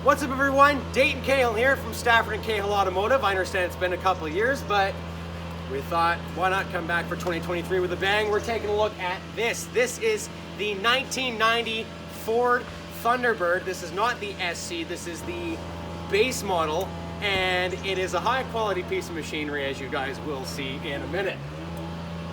What's up everyone, Dayton Cahill here from Stafford and Cahill Automotive. I understand it's been a couple of years, but we thought, why not come back for 2023 with a bang? We're taking a look at this. This is the 1990 Ford Thunderbird. This is not the SC, this is the base model, and it is a high quality piece of machinery, as you guys will see in a minute.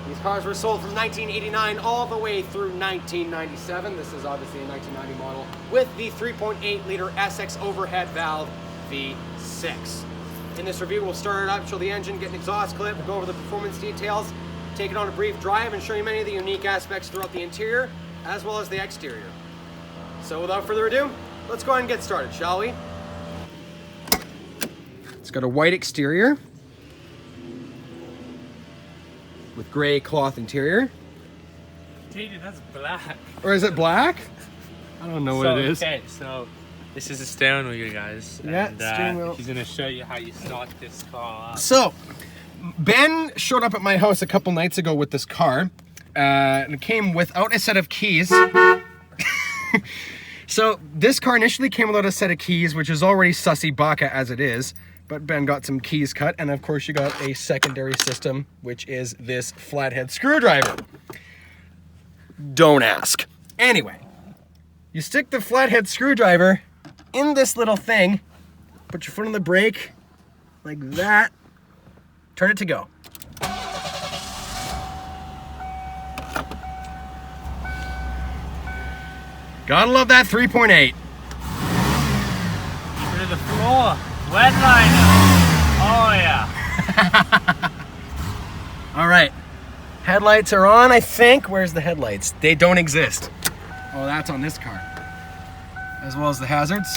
These cars were sold from 1989 all the way through 1997. This is obviously a 1990 model with the 3.8 liter SX overhead valve V6. In this review, we'll start it up, show the engine, get an exhaust clip, go over the performance details, take it on a brief drive, and show you many of the unique aspects throughout the interior as well as the exterior. So without further ado, let's go ahead and get started, shall we? It's got a white exterior with gray cloth interior. Dude, that's black. Or is it black? I don't know what it is. Okay, so this is the steering wheel, guys. Yeah, and, steering wheel. He's gonna show you how you start this car up. So, Ben showed up at my house a couple nights ago with this car. And it came without a set of keys. So, this car initially came without a set of keys, which is already sussy baka as it is. But Ben got some keys cut, and of course you got a secondary system, which is this flathead screwdriver. Don't ask. Anyway, you stick the flathead screwdriver in this little thing, put your foot on the brake, like that, turn it to go. Gotta love that 3.8. To the floor. Wet liner. Oh yeah. All right, headlights are on, I think. Where's the headlights? They don't exist. Oh, that's on this car. As well as the hazards.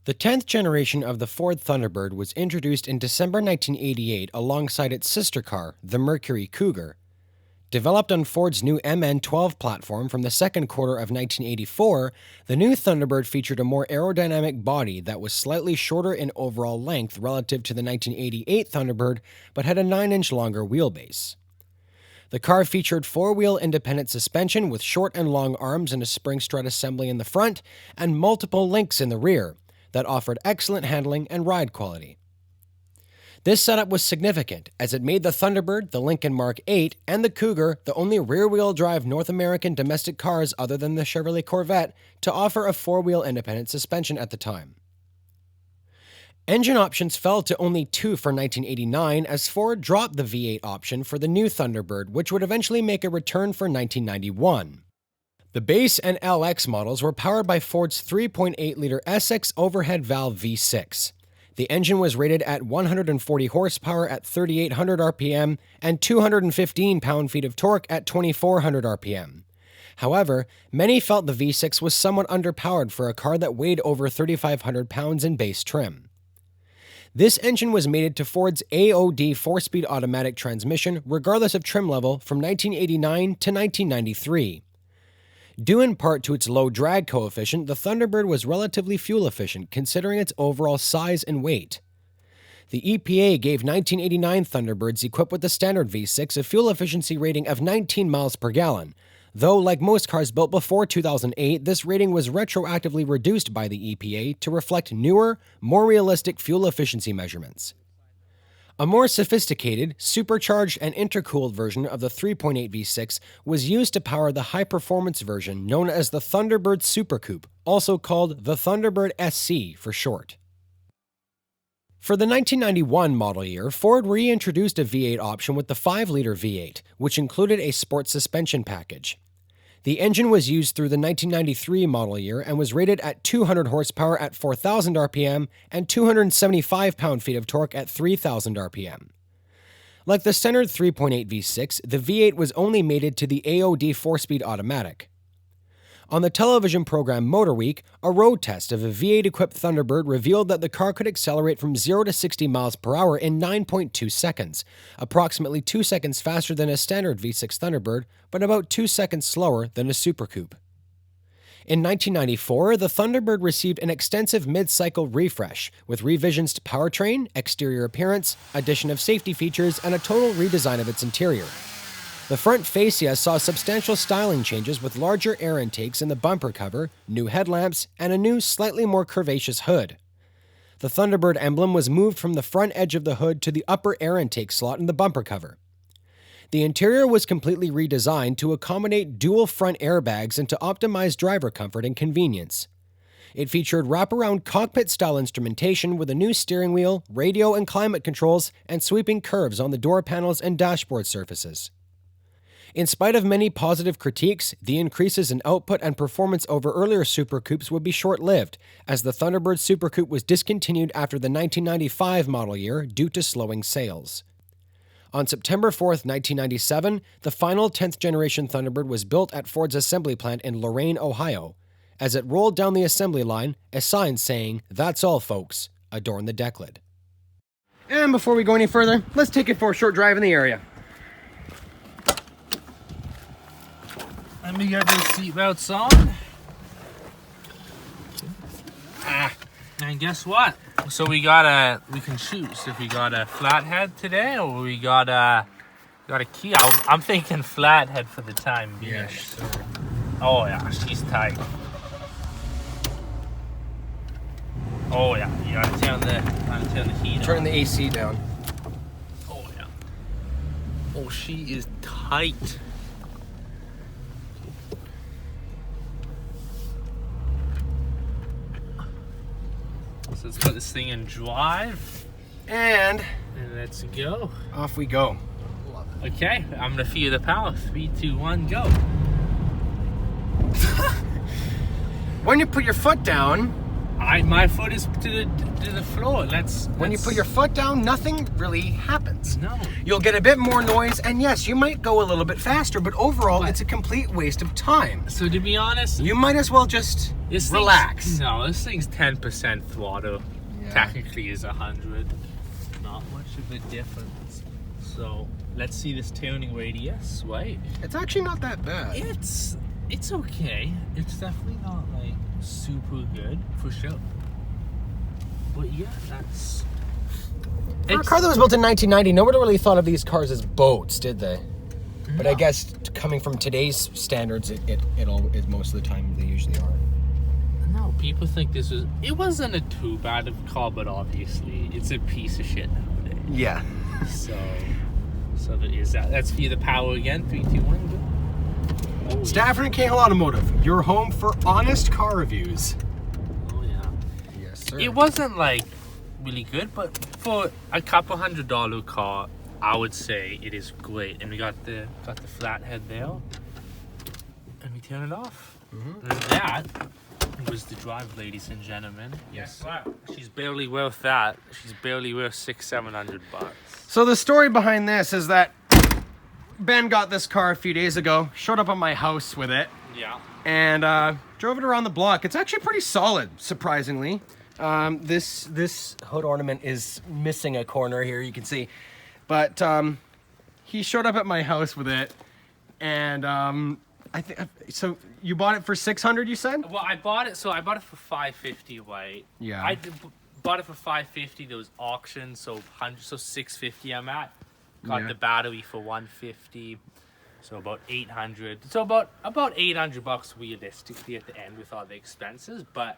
The 10th generation of the Ford Thunderbird was introduced in December 1988 alongside its sister car, the Mercury Cougar. Developed on Ford's new MN12 platform from the second quarter of 1984, the new Thunderbird featured a more aerodynamic body that was slightly shorter in overall length relative to the 1988 Thunderbird, but had a 9-inch longer wheelbase. The car featured four-wheel independent suspension with short and long arms and a spring strut assembly in the front, and multiple links in the rear that offered excellent handling and ride quality. This setup was significant, as it made the Thunderbird, the Lincoln Mark 8, and the Cougar the only rear-wheel drive North American domestic cars other than the Chevrolet Corvette to offer a four-wheel independent suspension at the time. Engine options fell to only 2 for 1989 as Ford dropped the V8 option for the new Thunderbird, which would eventually make a return for 1991. The base and LX models were powered by Ford's 3.8-liter SX overhead valve V6. The engine was rated at 140 horsepower at 3,800 RPM and 215 pound-feet of torque at 2,400 RPM. However, many felt the V6 was somewhat underpowered for a car that weighed over 3,500 pounds in base trim. This engine was mated to Ford's AOD 4-speed automatic transmission regardless of trim level from 1989 to 1993. Due in part to its low drag coefficient, the Thunderbird was relatively fuel efficient considering its overall size and weight. The EPA gave 1989 Thunderbirds equipped with the standard V6 a fuel efficiency rating of 19 miles per gallon, though like most cars built before 2008, this rating was retroactively reduced by the EPA to reflect newer, more realistic fuel efficiency measurements. A more sophisticated, supercharged, and intercooled version of the 3.8 V6 was used to power the high-performance version known as the Thunderbird Super Coupe, also called the Thunderbird SC for short. For the 1991 model year, Ford reintroduced a V8 option with the 5-liter V8, which included a sport suspension package. The engine was used through the 1993 model year and was rated at 200 horsepower at 4,000 RPM and 275 pound-feet of torque at 3,000 RPM. Like the standard 3.8 V6, the V8 was only mated to the AOD 4-speed automatic. On the television program Motor Week, a road test of a V8-equipped Thunderbird revealed that the car could accelerate from 0 to 60 miles per hour in 9.2 seconds, approximately 2 seconds faster than a standard V6 Thunderbird, but about 2 seconds slower than a Super Coupe. In 1994, the Thunderbird received an extensive mid-cycle refresh, with revisions to powertrain, exterior appearance, addition of safety features, and a total redesign of its interior. The front fascia saw substantial styling changes with larger air intakes in the bumper cover, new headlamps, and a new, slightly more curvaceous hood. The Thunderbird emblem was moved from the front edge of the hood to the upper air intake slot in the bumper cover. The interior was completely redesigned to accommodate dual front airbags and to optimize driver comfort and convenience. It featured wraparound cockpit-style instrumentation with a new steering wheel, radio and climate controls, and sweeping curves on the door panels and dashboard surfaces. In spite of many positive critiques, the increases in output and performance over earlier Super Coupes would be short-lived, as the Thunderbird Super Coupe was discontinued after the 1995 model year due to slowing sales. On September 4, 1997, the final 10th generation Thunderbird was built at Ford's assembly plant in Lorain, Ohio. As it rolled down the assembly line, a sign saying, "That's all, folks," adorned the deck lid. And before we go any further, let's take it for a short drive in the area. Let me get those seatbelts on. And guess what? So we can choose if we got a flathead today or we got a key. I'm thinking flathead for the time being. Yes, sir. Oh yeah, she's tight. Oh yeah, you gotta turn the heat on. Turning the AC down. Oh yeah. Oh, she is tight. So let's put this thing in drive. And Let's go. off we go. Okay, I'm gonna feel the power. 3, 2, 1, go. When you put your foot down, My foot is to the floor. when you put your foot down, nothing really happens. No. You'll get a bit more noise, and yes, you might go a little bit faster, but overall, it's a complete waste of time. So to be honest, You might as well just relax. This thing's 10% throttle. Yeah. Technically is 100. Not much of a difference. So let's see this tuning radius. Wait. It's actually not that bad. It's okay. It's definitely not like super good for sure. But yeah, that's. For a car that was built in 1990, nobody really thought of these cars as boats, did they? But I guess coming from today's standards, it most of the time they usually are. No, people think it wasn't a too bad of a car, but obviously it's a piece of shit nowadays. Yeah. So there is that. Let's feel the power again. 3, 2, 1, go. Oh, Stafford and Cahill Automotive, your home for honest car reviews. Oh yeah. Yes, sir. It wasn't like really good, but for a couple $100 car, I would say it is great. And we got the flathead there, and we turn it off. And that was the drive, ladies and gentlemen. Yes. She's barely worth that. She's barely worth $600-700. So the story behind this is that Ben got this car a few days ago, showed up at my house with it, Yeah. and drove it around the block. It's actually pretty solid, surprisingly. This hood ornament is missing a corner here, you can see. But he showed up at my house with it, and I think so. You bought it for $600, you said? Well, I bought it for $550, right? Yeah. Bought it for $550. There was auction, so $650 I'm at. Got the battery for $150, so about $800. So about $800 realistically at the end with all the expenses. But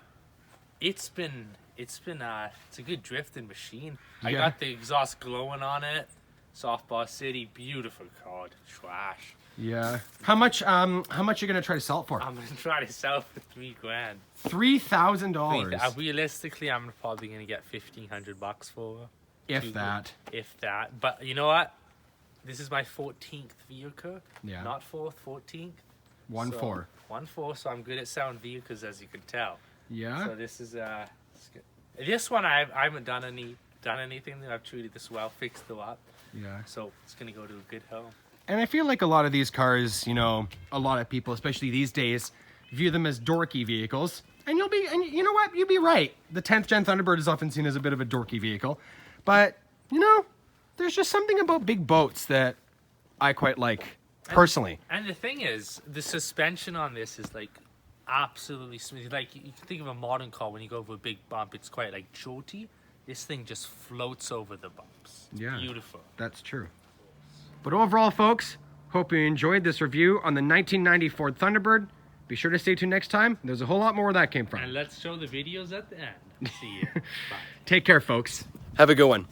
it's a good drifting machine. I got the exhaust glowing on it. Softball City, beautiful car. Trash. Yeah. How much you gonna try to sell it for? I'm gonna try to sell it for $3,000. $3,000. Realistically, I'm probably gonna get $1,500 for her. If that. If that. But you know what? This is my 14th vehicle. Yeah. Not 4th, 14th. 1-4. 1-4, so I'm good at selling vehicles, as you can tell. Yeah. So this is this one I haven't done anything. I've treated this well, fixed it up. Yeah. So it's gonna go to a good home. And I feel like a lot of these cars, a lot of people, especially these days, view them as dorky vehicles. And you know what? You'd be right. The 10th gen Thunderbird is often seen as a bit of a dorky vehicle. But, you know, there's just something about big boats that I quite like, personally. And the thing is, the suspension on this is like absolutely smooth. Like you can think of a modern car, when you go over a big bump, it's quite like jolty. This thing just floats over the bumps. It's beautiful. That's true. But overall, folks, hope you enjoyed this review on the 1990 Ford Thunderbird. Be sure to stay tuned next time. There's a whole lot more where that came from. And let's show the videos at the end. See you. Bye. Take care, folks. Have a good one.